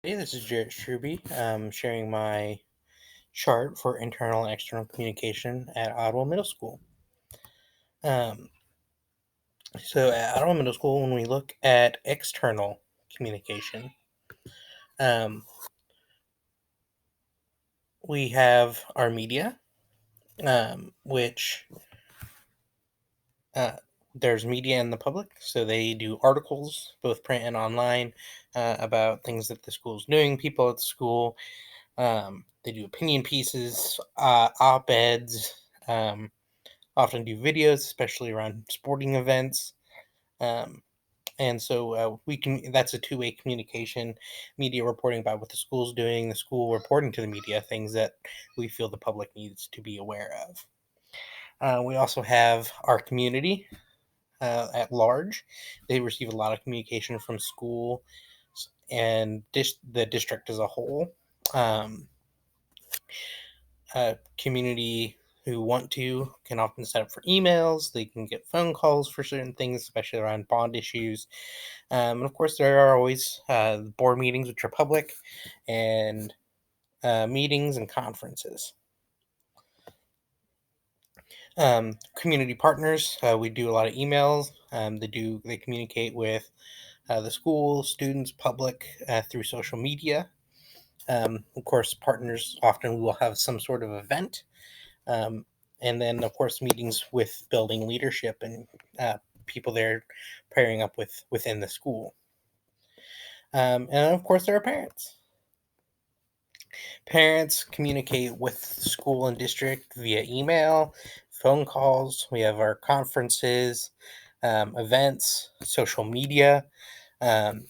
Hey, this is Jarrett Struby, sharing my chart for internal and external communication at Ottawa Middle School. Um, so at Ottawa Middle School, when we look at external communication, um, we have our media, which uh, there's media in the public, so they do articles, both print and online, about things that the school's doing, people at the school. They do opinion pieces, op-eds, often do videos, especially around sporting events. Um, and so we can that's a two-way communication, media reporting about what the school's doing, the school reporting to the media things that we feel the public needs to be aware of. We also have our community at large. They receive a lot of communication from school and the district as a whole. Um, Community who want to can often set up for emails. They can get phone calls for certain things, especially around bond issues. And of course, there are always board meetings, which are public, and meetings and conferences. Community partners, we do a lot of emails. They communicate with the school, students, public through social media. Of course, partners often will have some sort of event. Um, and then, of course, meetings with building leadership and people they're pairing up with within the school. And of course, there are parents. Parents communicate with school and district via email, phone calls. We have our conferences, events, social media. Um,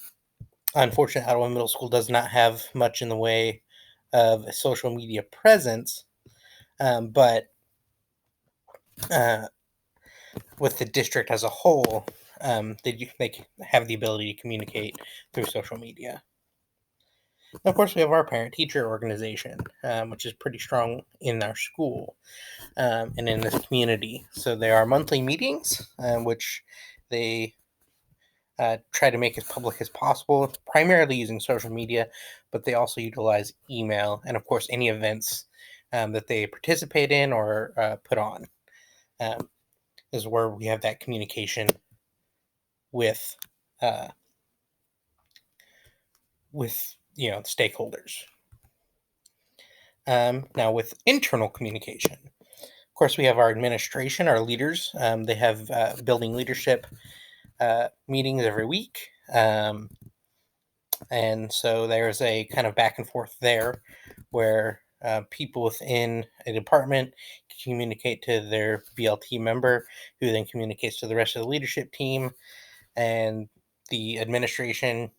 Unfortunately, Ottawa Middle School does not have much in the way of a social media presence, but uh, with the district as a whole, they have the ability to communicate through social media. And of course, we have our parent teacher organization, which is pretty strong in our school and in this community. So there are monthly meetings, which they try to make as public as possible, primarily using social media, but they also utilize email and, of course, any events that they participate in or put on. Um, is where we have that communication with uh, stakeholders. Now, with internal communication, of course, we have our administration, our leaders. They have building leadership meetings every week, and so there's a kind of back and forth there, where people within a department communicate to their BLT member, who then communicates to the rest of the leadership team, and the administration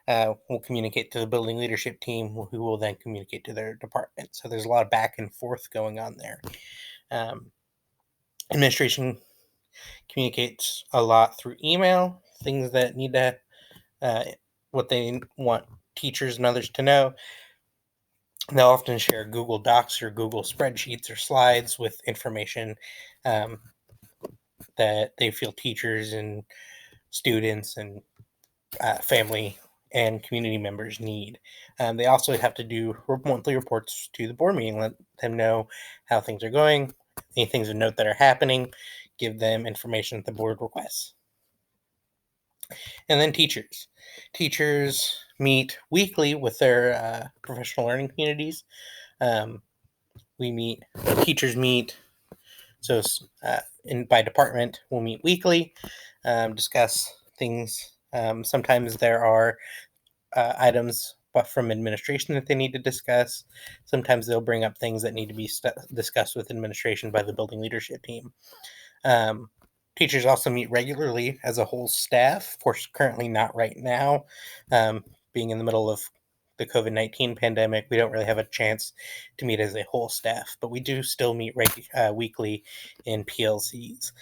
will communicate to the building leadership team, who will then communicate to their department. So there's a lot of back and forth going on there. Um, Administration communicates a lot through email, things that need to, uh, what they want teachers and others to know. They'll often share Google Docs or Google spreadsheets or slides with information um, that they feel teachers and students and family and community members need. They also have to do monthly reports to the board meeting, let them know how things are going, any things of note that are happening, give them information that the board requests. And then teachers. Teachers meet weekly with their professional learning communities. Um, teachers meet, so by department, we'll meet weekly, discuss things. Sometimes there are items from administration that they need to discuss. Sometimes they'll bring up things that need to be discussed with administration by the building leadership team. Um, Teachers also meet regularly as a whole staff. Of course, currently not right now. Being in the middle of the COVID-19 pandemic, we don't really have a chance to meet as a whole staff, but we do still meet weekly in PLCs.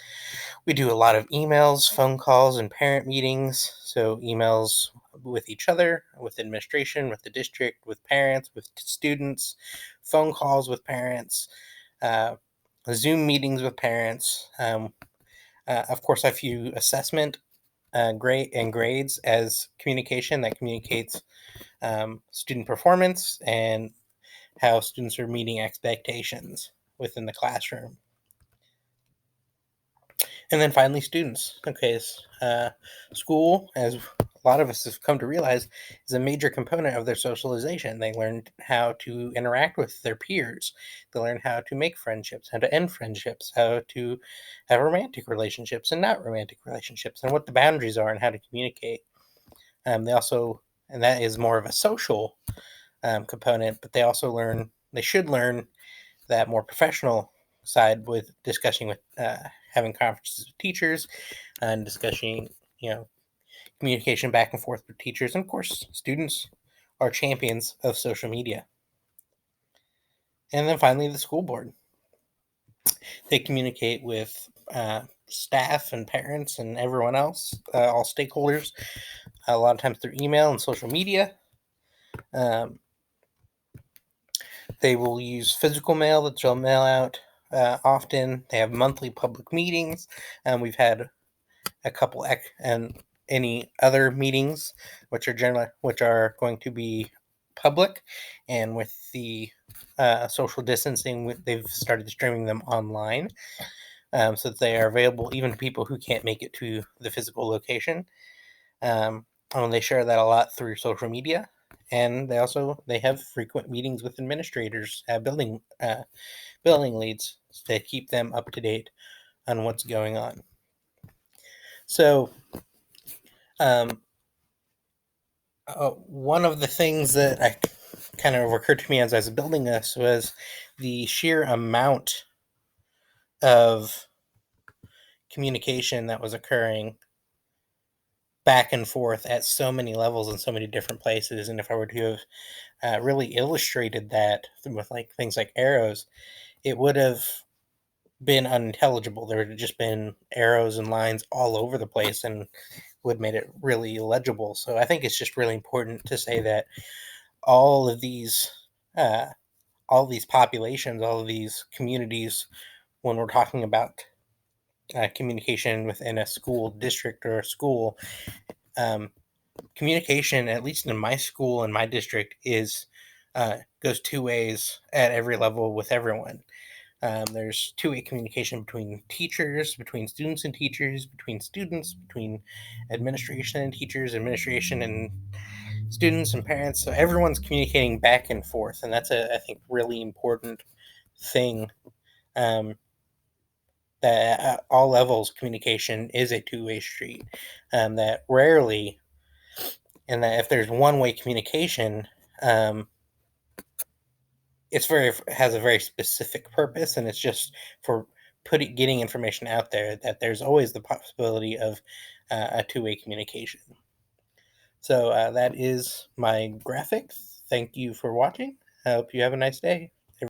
We do a lot of emails, phone calls, and parent meetings. So emails with each other, with administration, with the district, with parents, with students, phone calls with parents, uh, Zoom meetings with parents. Of course, I view assessment grades as communication that communicates student performance, and how students are meeting expectations within the classroom. And then finally, students. Okay, school, as a lot of us have come to realize, is a major component of their socialization. They learn how to interact with their peers. They learn how to make friendships, how to end friendships, how to have romantic relationships and not romantic relationships, and what the boundaries are and how to communicate. They also, and that is more of a social component, but they should learn that more professional side with discussing with having conferences with teachers and discussing, communication back and forth with teachers. And of course, students are champions of social media. And then finally, the school board. They communicate with staff and parents and everyone else, all stakeholders, a lot of times through email and social media. Um, they will use physical mail that they'll mail out often. They have monthly public meetings. We've had a couple and any other meetings which are going to be public, and with the social distancing, they've started streaming them online, so that they are available even to people who can't make it to the physical location. And they share that a lot through social media, and they have frequent meetings with administrators, building leads, to keep them up to date on what's going on. So one of the things that I kind of occurred to me as I was building this was the sheer amount of communication that was occurring back and forth at so many levels in so many different places. And if I were to have really illustrated that with like things like arrows, it would have been unintelligible. There would have just been arrows and lines all over the place and would have made it really illegible. So I think it's just really important to say that all of these uh, populations, all of these communities, when we're talking about communication within a school district or a school, um, communication, at least in my school and my district, is goes two ways at every level with everyone. There's two-way communication between teachers, between students and teachers, between students, between administration and teachers, administration and students and parents. So everyone's communicating back and forth, and that's I think, really important thing. Um, that at all levels, communication is a two-way street. That rarely, and that if there's one-way communication, um, has a very specific purpose, and it's just for getting information out there. That there's always the possibility of a two-way communication. So that is my graphic. Thank you for watching. I hope you have a nice day.